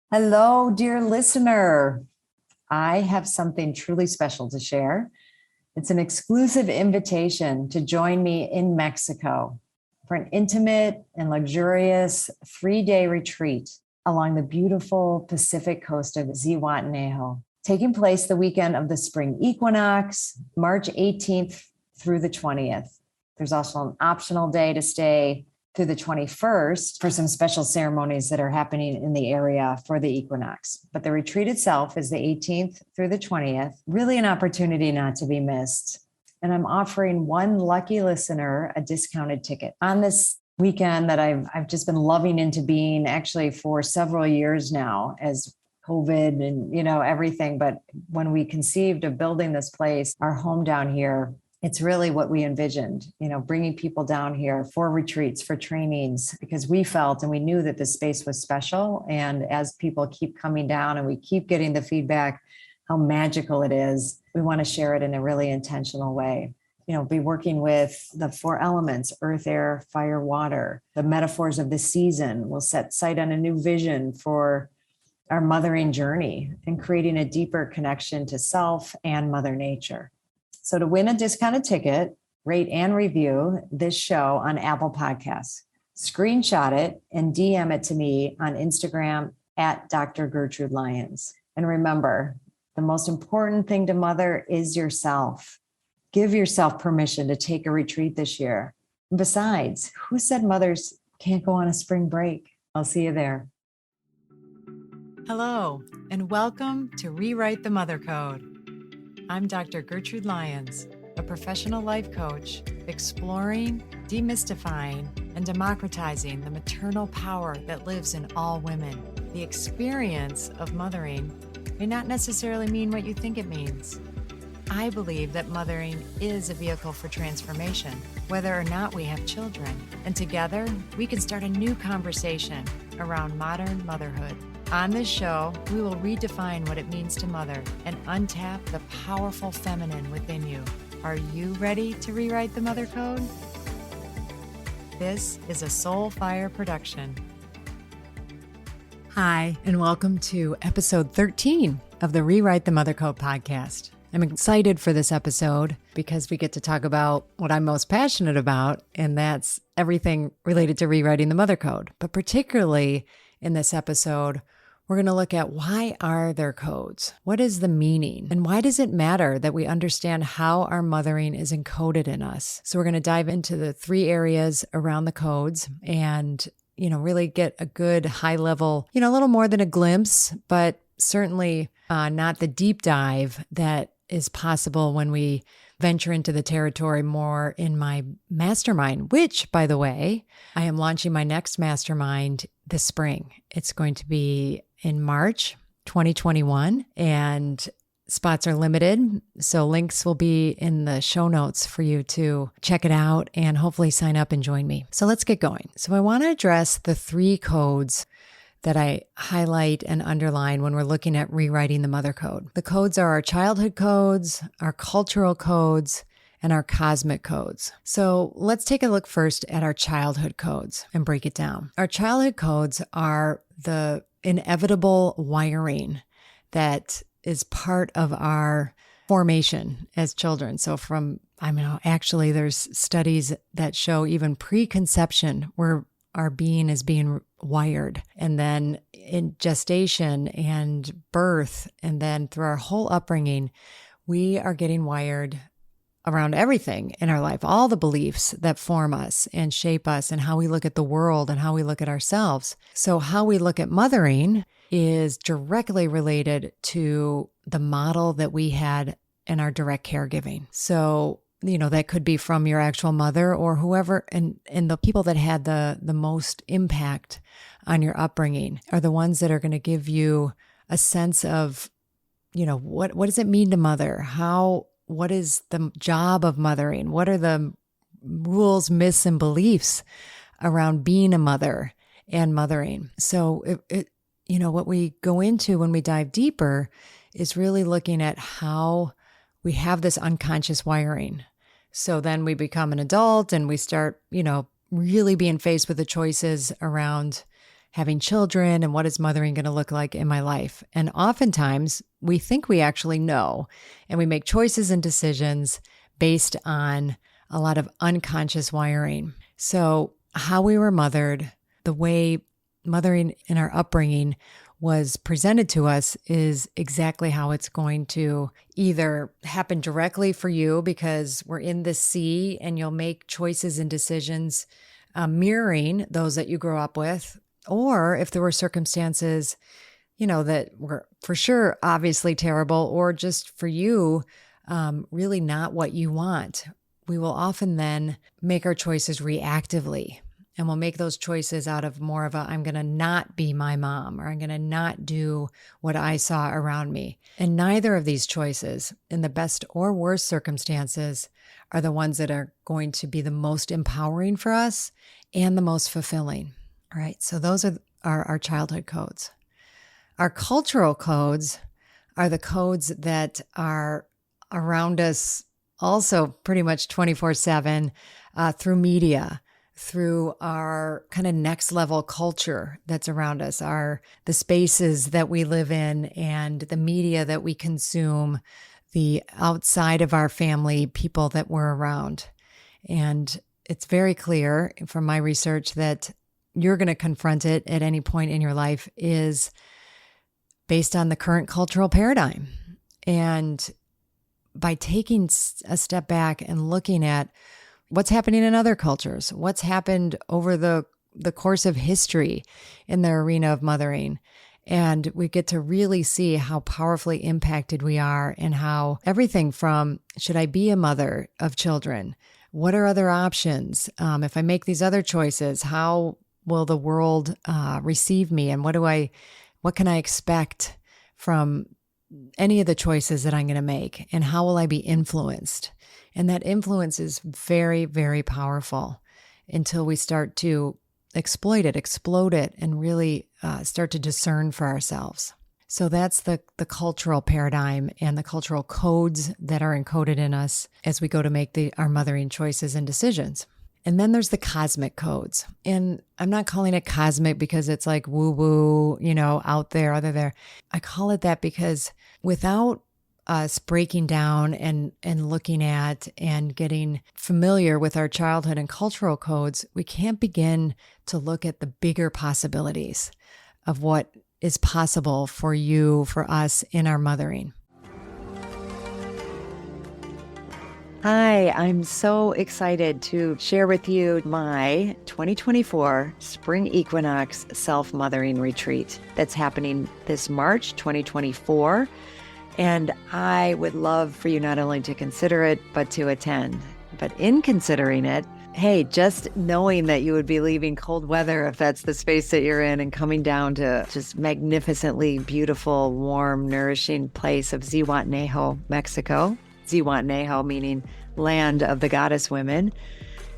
Hello, dear listener. I have something truly special to share. It's an exclusive invitation to join me in Mexico for an intimate and luxurious 3-day retreat along the beautiful Pacific coast of Zihuatanejo, taking place the weekend of the spring equinox, March 18th through the 20th. There's also an optional day to stay through the 21st for some special ceremonies that are happening in the area for the equinox. But the retreat itself is the 18th through the 20th, really an opportunity not to be missed. And I'm offering one lucky listener a discounted ticket on this weekend that I've just been loving into being actually for several years now as COVID and, everything. But when we conceived of building this place, our home down here, it's really what we envisioned, bringing people down here for retreats, for trainings, because we felt and we knew that this space was special. And as people keep coming down and we keep getting the feedback, how magical it is, we want to share it in a really intentional way. Be working with the 4 elements, earth, air, fire, water, the metaphors of the season. We'll set sight on a new vision for our mothering journey and creating a deeper connection to self and Mother Nature. So to win a discounted ticket, rate and review this show on Apple Podcasts. Screenshot it and DM it to me on Instagram at Dr. Gertrude Lyons. And remember, the most important thing to mother is yourself. Give yourself permission to take a retreat this year. And besides, who said mothers can't go on a spring break? I'll see you there. Hello, and welcome to Rewrite the Mother Code. I'm Dr. Gertrude Lyons, a professional life coach, exploring, demystifying, and democratizing the maternal power that lives in all women. The experience of mothering may not necessarily mean what you think it means. I believe that mothering is a vehicle for transformation, whether or not we have children. And together, we can start a new conversation around modern motherhood. On this show, we will redefine what it means to mother and untap the powerful feminine within you. Are you ready to rewrite the mother code? This is a Soulfire production. Hi, and welcome to episode 13 of the Rewrite the Mother Code podcast. I'm excited for this episode because we get to talk about what I'm most passionate about, and that's everything related to rewriting the mother code. But particularly in this episode, we're going to look at why are there codes? What is the meaning? And why does it matter that we understand how our mothering is encoded in us? So we're going to dive into the 3 areas around the codes and, really get a good high level, a little more than a glimpse, but certainly not the deep dive that is possible when we venture into the territory more in my mastermind, which, by the way, I am launching my next mastermind this spring. It's going to be in March 2021, and spots are limited. So links will be in the show notes for you to check it out and hopefully sign up and join me. So let's get going. So I want to address the 3 codes that I highlight and underline when we're looking at rewriting the mother code. The codes are our childhood codes, our cultural codes, and our cosmic codes. So let's take a look first at our childhood codes and break it down. Our childhood codes are the inevitable wiring that is part of our formation as children. So actually there's studies that show even preconception where our being is being wired. And then in gestation and birth, and then through our whole upbringing, we are getting wired around everything in our life, all the beliefs that form us and shape us and how we look at the world and how we look at ourselves. So how we look at mothering is directly related to the model that we had in our direct caregiving. So, that could be from your actual mother or whoever, and the people that had the most impact on your upbringing are the ones that are going to give you a sense of, what does it mean to mother? What is the job of mothering? What are the rules, myths, and beliefs around being a mother and mothering? So, what we go into when we dive deeper is really looking at how we have this unconscious wiring. So then we become an adult and we start, really being faced with the choices around having children and what is mothering going to look like in my life. And oftentimes we think we actually know, and we make choices and decisions based on a lot of unconscious wiring. So how we were mothered, the way mothering in our upbringing was presented to us is exactly how it's going to either happen directly for you because we're in this sea and you'll make choices and decisions mirroring those that you grew up with. Or if there were circumstances, that were for sure obviously terrible, or just for you, really not what you want, we will often then make our choices reactively. And we'll make those choices out of more of I'm going to not be my mom, or I'm going to not do what I saw around me. And neither of these choices, in the best or worst circumstances, are the ones that are going to be the most empowering for us and the most fulfilling. All right, so those are our childhood codes. Our cultural codes are the codes that are around us also pretty much 24/7 through media, through our kind of next level culture that's around us, the spaces that we live in and the media that we consume, the outside of our family people that we're around. And it's very clear from my research that you're going to confront it at any point in your life is based on the current cultural paradigm. And by taking a step back and looking at what's happening in other cultures, what's happened over the course of history in the arena of mothering. And we get to really see how powerfully impacted we are and how everything from, should I be a mother of children? What are other options? If I make these other choices, how will the world receive me? And what can I expect from any of the choices that I'm going to make? And how will I be influenced? And that influence is very, very powerful until we start to exploit it, explode it, and really start to discern for ourselves. So that's the cultural paradigm and the cultural codes that are encoded in us as we go to make our mothering choices and decisions. And then there's the cosmic codes. And I'm not calling it cosmic because it's like woo-woo, out there, other there. I call it that because without us breaking down and looking at and getting familiar with our childhood and cultural codes, we can't begin to look at the bigger possibilities of what is possible for you, for us in our mothering. Hi, I'm so excited to share with you my 2024 Spring Equinox Self-Mothering Retreat that's happening this March 2024. And I would love for you not only to consider it, but to attend. But in considering it, hey, just knowing that you would be leaving cold weather, if that's the space that you're in, and coming down to just magnificently beautiful, warm, nourishing place of Zihuatanejo, Mexico. Zihuatanejo meaning land of the goddess women.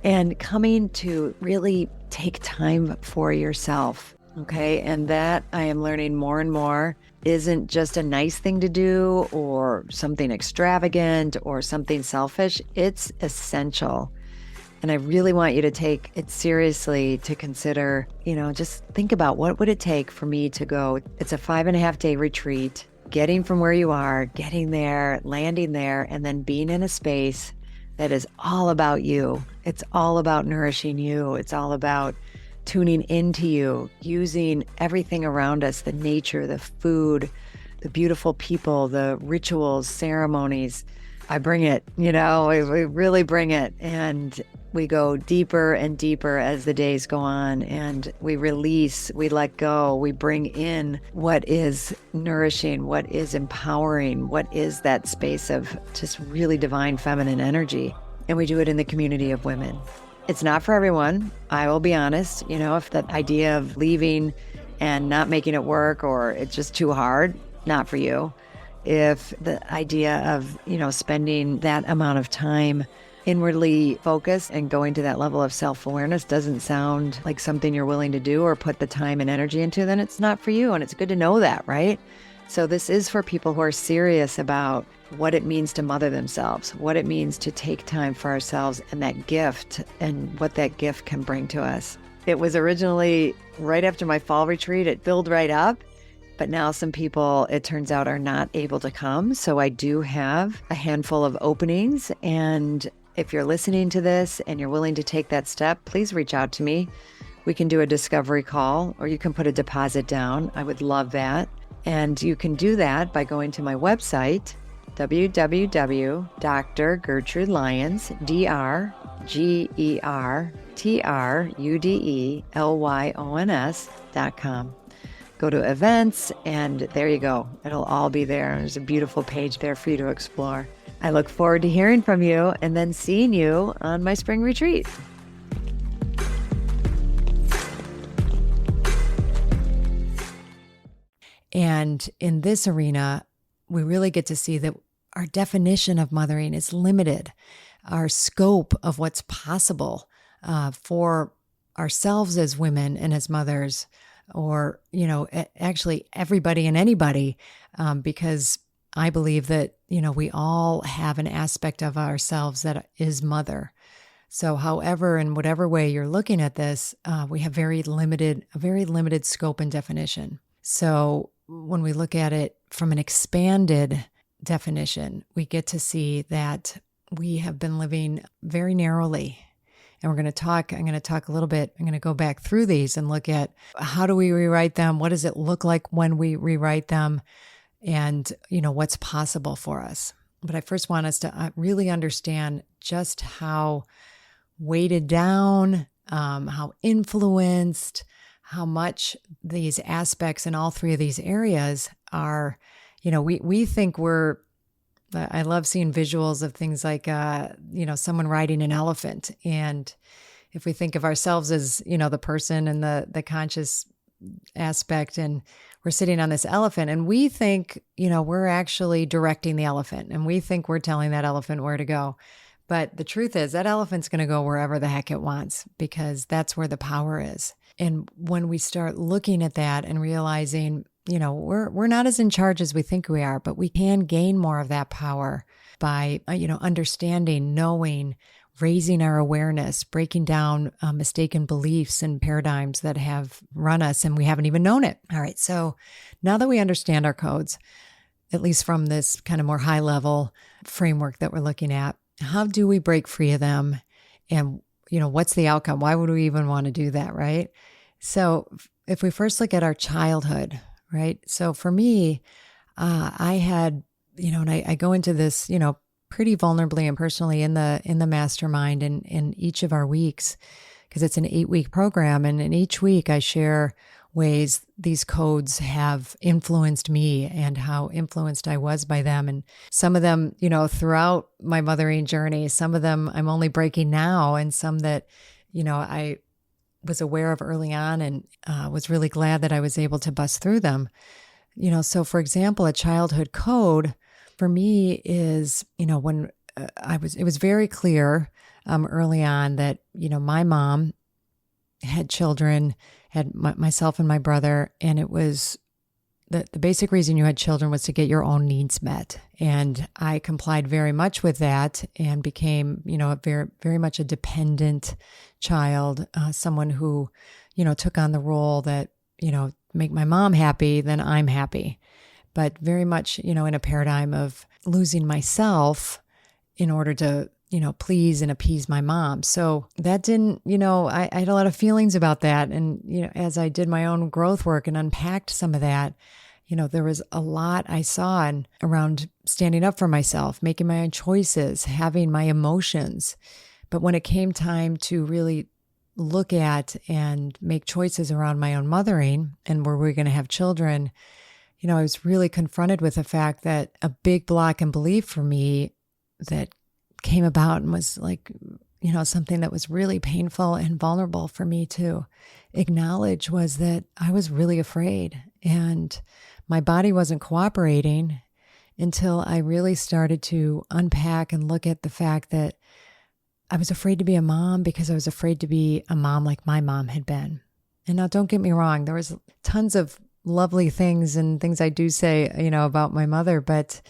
And coming to really take time for yourself. Okay. And that I am learning more and more isn't just a nice thing to do or something extravagant or something selfish. It's essential. And I really want you to take it seriously, to consider, just think about what would it take for me to go. It's a 5.5-day retreat, getting from where you are, getting there, landing there, and then being in a space that is all about you. It's all about nourishing you. It's all about tuning into you, using everything around us, the nature, the food, the beautiful people, the rituals, ceremonies. I bring it, we really bring it. And we go deeper and deeper as the days go on, and we release, we let go, we bring in what is nourishing, what is empowering, what is that space of just really divine feminine energy. And we do it in the community of women. It's not for everyone. I will be honest, if that idea of leaving and not making it work, or it's just too hard, not for you. If the idea of, spending that amount of time inwardly focused and going to that level of self-awareness doesn't sound like something you're willing to do or put the time and energy into, then it's not for you. And it's good to know that, right? So this is for people who are serious about what it means to mother themselves, what it means to take time for ourselves, and that gift and what that gift can bring to us. It was originally right after my fall retreat. It filled right up. But now some people, it turns out, are not able to come. So I do have a handful of openings. And if you're listening to this and you're willing to take that step, please reach out to me. We can do a discovery call, or you can put a deposit down. I would love that. And you can do that by going to my website, www.drgertrudelyons, DrGertrudelyons.com. Go to events, and there you go. It'll all be there. There's a beautiful page there for you to explore. I look forward to hearing from you and then seeing you on my spring retreat. And in this arena, we really get to see that our definition of mothering is limited. Our scope of what's possible for ourselves as women and as mothers, or, actually everybody and anybody, because I believe that, we all have an aspect of ourselves that is mother. So however, in whatever way you're looking at this, we have a very limited scope and definition. So when we look at it from an expanded definition, we get to see that we have been living very narrowly. And I'm going to talk a little bit, I'm going to go back through these and look at how do we rewrite them? What does it look like when we rewrite them? And, what's possible for us. But I first want us to really understand just how weighted down, how influenced, how much these aspects in all three of these areas are, we think I love seeing visuals of things like, someone riding an elephant. And if we think of ourselves as, the person and the conscious aspect, and we're sitting on this elephant and we think, we're actually directing the elephant, and we think we're telling that elephant where to go. But the truth is that elephant's going to go wherever the heck it wants, because that's where the power is. And when we start looking at that and realizing, we're not as in charge as we think we are, but we can gain more of that power by, understanding, knowing, raising our awareness, breaking down mistaken beliefs and paradigms that have run us and we haven't even known it. All right. So now that we understand our codes, at least from this kind of more high level framework that we're looking at, how do we break free of them? And, what's the outcome? Why would we even want to do that? Right. So if we first look at our childhood, right? So for me, I had, and I go into this, pretty vulnerably and personally in the mastermind and in each of our weeks, because it's an 8-week program. And in each week I share ways these codes have influenced me and how influenced I was by them. And some of them, throughout my mothering journey, some of them I'm only breaking now, and some that, I was aware of early on and was really glad that I was able to bust through them. So for example, a childhood code for me is, when it was very clear early on that, my mom had children, had myself and my brother, and it was the basic reason you had children was to get your own needs met. And I complied very much with that and became, very, very much a dependent child, someone who, took on the role that, make my mom happy, then I'm happy. But very much, in a paradigm of losing myself in order to, please and appease my mom. So that didn't, I had a lot of feelings about that. And, as I did my own growth work and unpacked some of that, there was a lot I saw around standing up for myself, making my own choices, having my emotions. But when it came time to really look at and make choices around my own mothering and where we're going to have children, I was really confronted with the fact that a big block and belief for me that came about and was like, something that was really painful and vulnerable for me to acknowledge was that I was really afraid, and my body wasn't cooperating until I really started to unpack and look at the fact that I was afraid to be a mom because I was afraid to be a mom like my mom had been. And now don't get me wrong, there was tons of lovely things and things I do say, about my mother, but,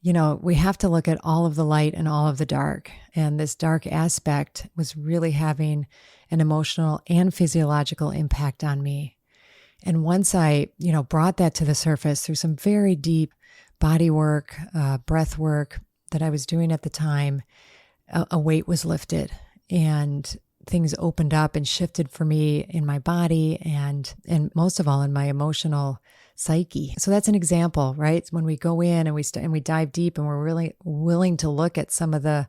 we have to look at all of the light and all of the dark. And this dark aspect was really having an emotional and physiological impact on me. And once I, brought that to the surface through some very deep body work, breath work that I was doing at the time, a weight was lifted and things opened up and shifted for me in my body and most of all in my emotional psyche. So that's an example, right? When we go in and we dive deep and we're really willing to look at some of the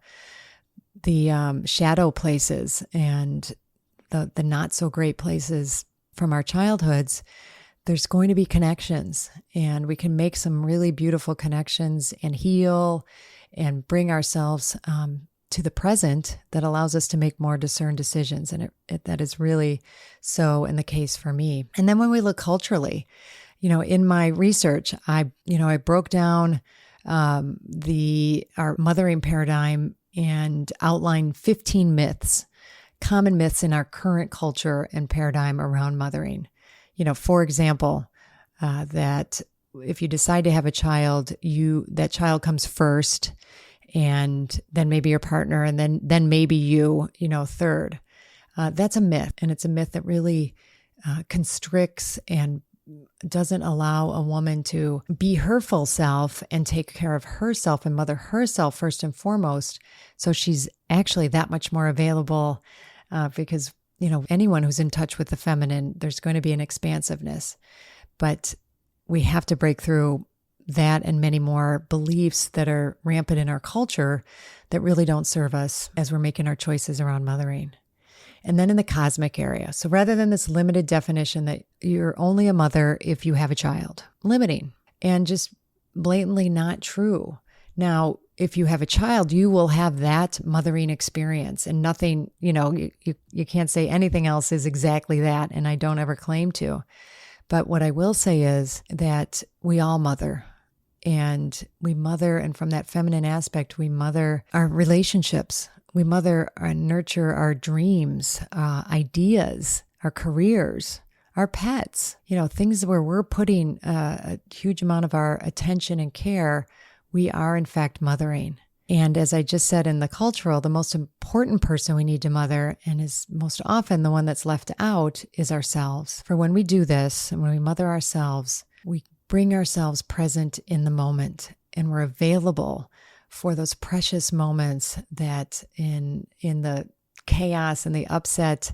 shadow places and the not so great places from our childhoods, there's going to be connections, and we can make some really beautiful connections and heal and bring ourselves to the present that allows us to make more discerned decisions. And that is really so in the case for me. And then when we look culturally, in my research, I broke down our mothering paradigm and outlined 15 myths, common myths in our current culture and paradigm around mothering. For example, that if you decide to have a child, that child comes first, and then maybe your partner, and then maybe you, third. That's a myth, and it's a myth that really constricts and doesn't allow a woman to be her full self and take care of herself and mother herself first and foremost. So she's actually that much more available because, anyone who's in touch with the feminine, there's going to be an expansiveness. But we have to break through that and many more beliefs that are rampant in our culture that really don't serve us as we're making our choices around mothering. And then in the cosmic area. So rather than this limited definition that you're only a mother if you have a child, limiting and just blatantly not true. Now, if you have a child, you will have that mothering experience, and nothing, you can't say anything else is exactly that. And I don't ever claim to. But what I will say is that we all mother, and we mother, and from that feminine aspect, we mother our relationships. We mother and nurture our dreams, ideas, our careers, our pets, things where we're putting a huge amount of our attention and care. We are, in fact, mothering. And as I just said in the cultural, the most important person we need to mother, and is most often the one that's left out, is ourselves. For when we do this, and when we mother ourselves, we bring ourselves present in the moment, and we're available for those precious moments that in the chaos and the upset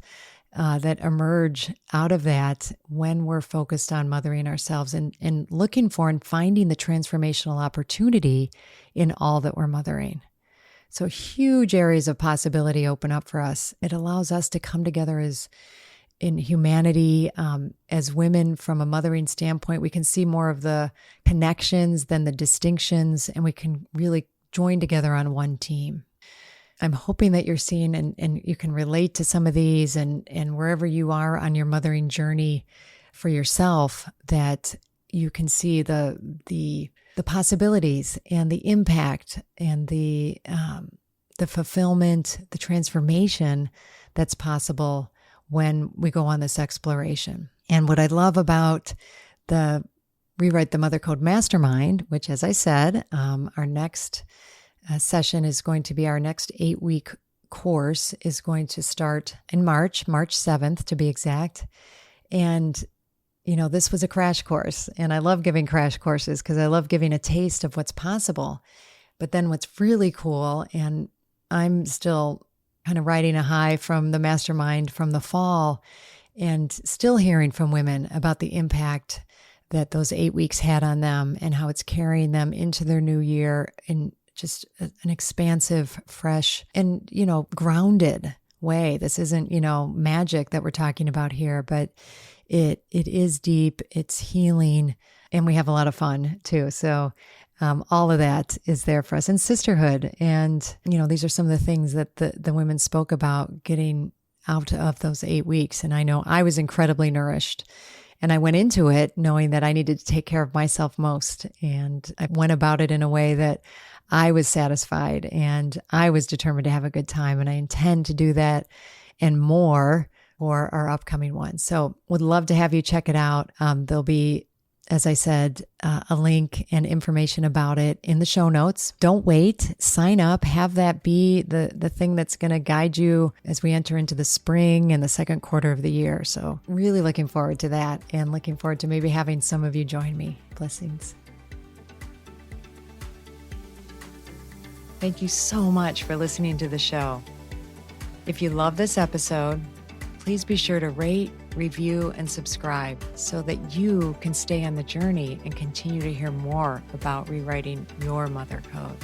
that emerge out of that when we're focused on mothering ourselves and looking for and finding the transformational opportunity in all that we're mothering. So huge areas of possibility open up for us. It allows us to come together as in humanity, as women from a mothering standpoint. We can see more of the connections than the distinctions, and we can really join together on one team. I'm hoping that you're seeing and you can relate to some of these, and wherever you are on your mothering journey for yourself, that you can see the possibilities and the impact and the fulfillment, the transformation that's possible when we go on this exploration. And what I love about the Rewrite the Mother Code Mastermind, which, as I said, our next session is going to be our next 8-week course, is going to start in March 7th to be exact. And, this was a crash course, and I love giving crash courses because I love giving a taste of what's possible. But then what's really cool, and I'm still kind of riding a high from the mastermind from the fall and still hearing from women about the impact that those 8 weeks had on them and how it's carrying them into their new year in just an expansive, fresh, and, grounded way. This isn't, magic that we're talking about here, but it is deep, it's healing, and we have a lot of fun too. So all of that is there for us, and sisterhood. And, these are some of the things that the women spoke about getting out of those 8 weeks. And I know I was incredibly nourished. And I went into it knowing that I needed to take care of myself most. And I went about it in a way that I was satisfied and I was determined to have a good time. And I intend to do that and more for our upcoming one. So would love to have you check it out. There'll be as I said, a link and information about it in the show notes. Don't wait. Sign up. Have that be the thing that's going to guide you as we enter into the spring and the second quarter of the year. So really looking forward to that and looking forward to maybe having some of you join me. Blessings. Thank you so much for listening to the show. If you love this episode, please be sure to rate, review, and subscribe so that you can stay on the journey and continue to hear more about rewriting your mother code.